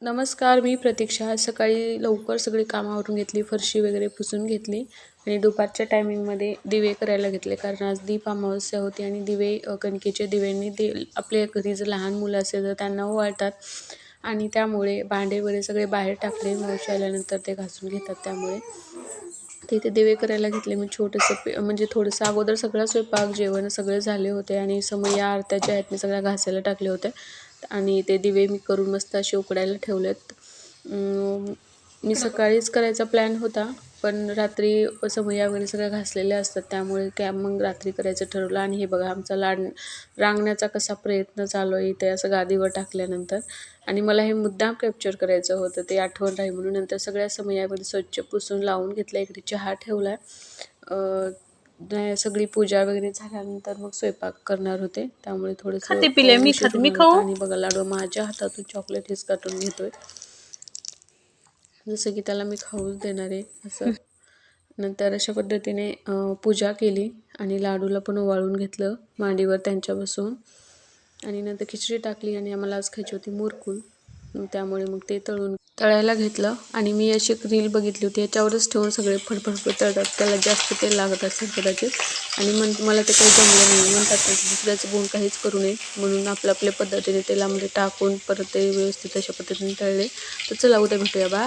नमस्कार, मी प्रतीक्षा. आज सकाळी लवकर सगळी कामं आवरून घेतली, फरशी वगैरे पुसून घेतली आणि दुपारच्या टायमिंगमध्ये दिवे करायला घेतले. कारण आज दीप अमावस्या होती आणि दिवे कणकेच्या दिव्यांनी आपल्या घरी जर लहान मुलं असेल तर त्यांना ओवाळतात आणि त्यामुळे भांडे वगैरे सगळे बाहेर टाकले. मावशी आल्यानंतर ते घासून घेतात, त्यामुळे तिथे दिवे करायला घेतले. मग छोटंसं म्हणजे थोडंसं अगोदर सगळा स्वयंपाक जेवण सगळे झाले होते आणि समया आरत्या ज्या आहेत मी सगळ्या घासायला टाकले होते आणि ते दिवे मी करून मस्त असे उकडायला ठेवलेत. मी सकाळीच करायचा प्लॅन होता, पण रात्री समया वगैरे सगळ्या घासलेल्या असतात, त्यामुळे मग रात्री करायचं ठरवलं. आणि हे बघा आमचा रांगण्याचा कसा प्रयत्न चालू आहे इथे असं गादीवर टाकल्यानंतर. आणि मला हे मुद्दाम कॅप्चर करायचं होतं, ते आठवण राहील म्हणून. नंतर सगळ्या समयामध्ये स्वच्छ पुसून लावून घेतला. इकडे चहा ठेवला. सगळी पूजा वगैरे झाल्यानंतर मग स्वयंपाक करणार होते, त्यामुळे थोडंसं खाते पिले मी उशीर खाते मी होणार होता. खाऊ. आणि बघा लाडू माझ्या हातातून चॉकलेट हिसकाटून घेतोय, जसं की त्याला मी खाऊच देणार आहे असं. नंतर अशा पद्धतीने पूजा केली आणि लाडूला पण ओवाळून घेतलं मांडीवर त्यांच्या बसून. आणि नंतर खिचडी टाकली आणि आम्हाला आज खायची होती मुरकूल, त्यामुळे मग ते तळायला घेतलं. आणि मी अशी रील बघितली होती, याच्यावरच ठेवून सगळे फडफड तळतात, त्याला जास्त तेल लागत असेल कदाचित. आणि मला ते काही जमलं नाही. म्हणतात दुसऱ्याचं गुण काहीच करू नये, म्हणून आपल्या पद्धतीने तेलामध्ये टाकून परत ते व्यवस्थित अशा पद्धतीने तळले. तर चला उद्या भेटूया. बा.